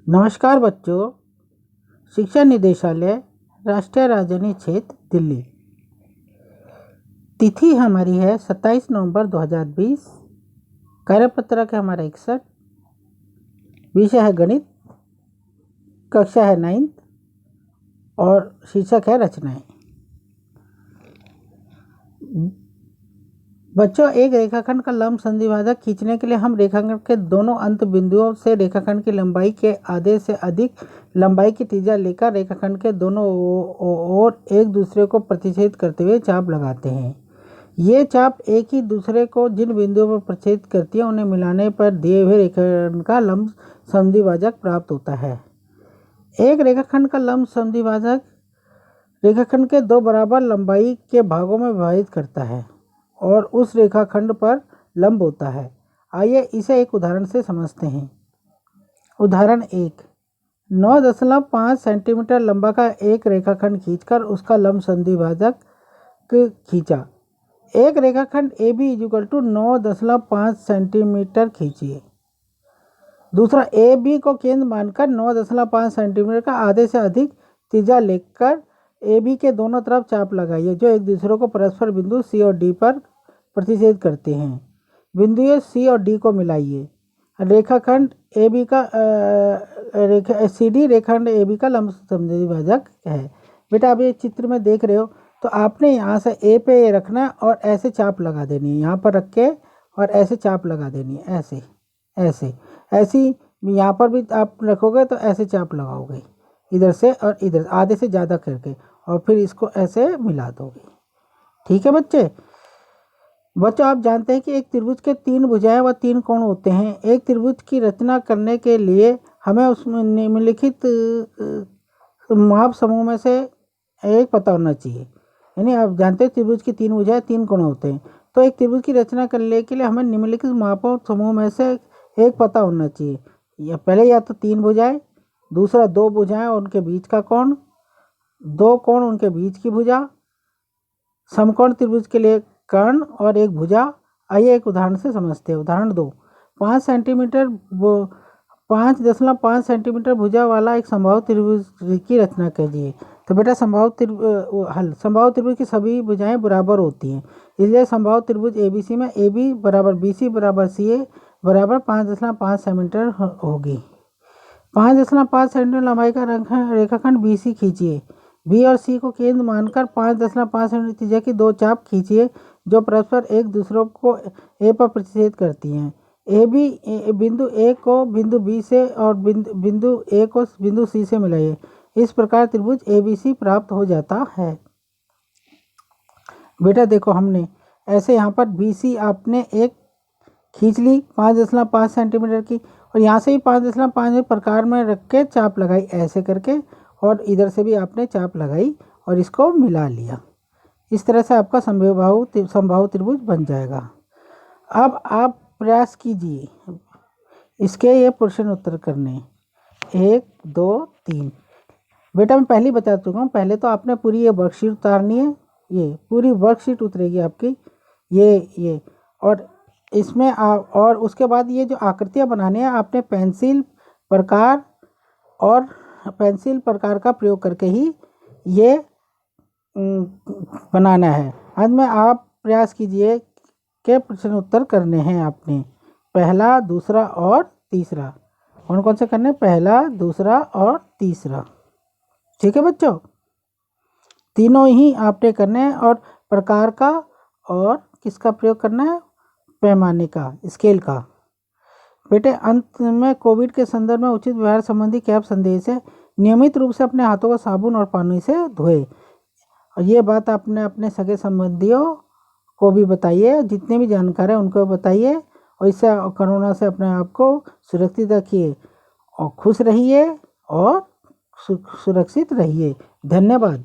नमस्कार बच्चों। शिक्षा निदेशालय, राष्ट्रीय राजधानी क्षेत्र दिल्ली। तिथि हमारी है 27 नवंबर 2020। कार्यपत्रक है हमारा 61। विषय है गणित, कक्षा है 9th और शीर्षक है रचनाएं। बच्चों, एक रेखाखंड का लंब संधिभाजक खींचने के लिए हम रेखाखंड के दोनों अंत बिंदुओं से रेखाखंड की लंबाई के आधे से अधिक लंबाई की त्रिज्या लेकर रेखाखंड के दोनों ओर एक दूसरे को प्रतिच्छेद करते हुए चाप लगाते हैं। ये चाप एक ही दूसरे को जिन बिंदुओं पर प्रतिच्छेद करती है उन्हें मिलाने पर दिए हुए रेखाखंड का लंब संधिभाजक प्राप्त होता है। एक रेखाखंड का लंब संधिभाजक रेखाखंड के दो बराबर लंबाई के भागों में विभाजित करता है और उस रेखाखंड पर लंब होता है। आइए इसे एक उदाहरण से समझते हैं। उदाहरण 1, 9.5 सेंटीमीटर लंबा का एक रेखाखंड खींचकर उसका लंब संधिभाजक खींचा। एक रेखाखंड AB = 9.5 सेंटीमीटर खींचिए। दूसरा, AB को केंद्र मानकर 9.5 सेंटीमीटर का आधे से अधिक त्रिज्या लेकर AB के दोनों तरफ चाप लगाइए जो एक दूसरे को परस्पर बिंदु C और D पर प्रतिच्छेद करते हैं। बिंदु C और D को मिलाइए। रेखाखंड AB का CD रेखाखंड AB का लंब संधिभाजक है। बेटा, आप ये चित्र में देख रहे हो, तो आपने यहाँ से A पे ये रखना और ऐसे चाप लगा देनी है। यहाँ पर रख के और ऐसे चाप लगा देनी है, ऐसे ऐसे ऐसी। यहाँ पर भी आप रखोगे तो ऐसे चाप लगाओगे, इधर से और इधर आधे से ज़्यादा करके, और फिर इसको ऐसे मिला दोगे। ठीक है बच्चे। बच्चों, आप जानते हैं कि एक त्रिभुज के 3 भुजाएं व 3 कोण होते हैं। एक त्रिभुज की रचना करने के लिए हमें उसमें निम्नलिखित माप समूह में से एक पता होना चाहिए। यानी आप जानते हैं त्रिभुज की 3 भुजाएं 3 कोण होते हैं, तो एक त्रिभुज की रचना करने के लिए हमें निम्नलिखित मापों समूह में से एक पता होना चाहिए। या तो 3 भुजाएं, दूसरा 2 भुजाएं और उनके बीच का कोण, 2 कोण उनके बीच की भुजा, समकोण त्रिभुज के लिए कर्ण और एक भुजा। आइए एक उदाहरण से समझते हैं। उदाहरण 2, 5 सेंटीमीटर 5.5 सेंटीमीटर भुजा वाला एक समबाहु त्रिभुज की रचना कीजिए। तो बेटा, समबाहु त्रिभुज की सभी भुजाएं बराबर होती हैं, इसलिए समबाहु त्रिभुज ABC में AB = BC = CA = 5.5 सेंटीमीटर होगी। 5.5 सेंटीमीटर लंबाई का रेखाखंड BC खींचिए। B और C को केंद्र मानकर 5.5 सेंटीमीटर त्रिज्या की 2 चाप खींचिए जो परस्पर एक दूसरे को A पर प्रतिच्छेद करती हैं। बिंदु A को बिंदु B से और बिंदु A को बिंदु C से मिलाइए। इस प्रकार त्रिभुज ABC प्राप्त हो जाता है। बेटा देखो, हमने ऐसे यहाँ पर BC आपने एक खींच ली 5.5 सेंटीमीटर की, और यहाँ से ही 5.5 प्रकार में रख के चाप लगाई ऐसे करके, और इधर से भी आपने चाप लगाई और इसको मिला लिया। इस तरह से आपका समबाहु त्रिभुज बन जाएगा। अब आप प्रयास कीजिए इसके ये प्रश्न उत्तर करने। 1, 2, 3। बेटा, मैं पहले बता चुका हूँ। पहले तो आपने पूरी ये वर्कशीट उतारनी है। ये पूरी वर्कशीट उतरेगी आपकी, ये और इसमें और उसके बाद ये जो आकृतियाँ बनानी है आपने पेंसिल प्रकार का प्रयोग करके ही ये बनाना है। अंत में आप प्रयास कीजिए के प्रश्न उत्तर करने हैं आपने। पहला, दूसरा और तीसरा। कौन कौन से करने? पहला, दूसरा और तीसरा। ठीक है बच्चों, तीनों ही आपने करने हैं। और प्रकार का और किसका प्रयोग करना है? पैमाने का, स्केल का। बेटे, अंत में कोविड के संदर्भ में उचित व्यवहार संबंधी क्या संदेश है? नियमित रूप से अपने हाथों को साबुन और पानी से धोए। और ये बात आपने अपने सगे संबंधियों को भी बताइए, जितने भी जानकार हैं उनको बताइए, और इससे कोरोना से अपने आप को सुरक्षित रखिए और खुश रहिए और सुरक्षित रहिए। धन्यवाद।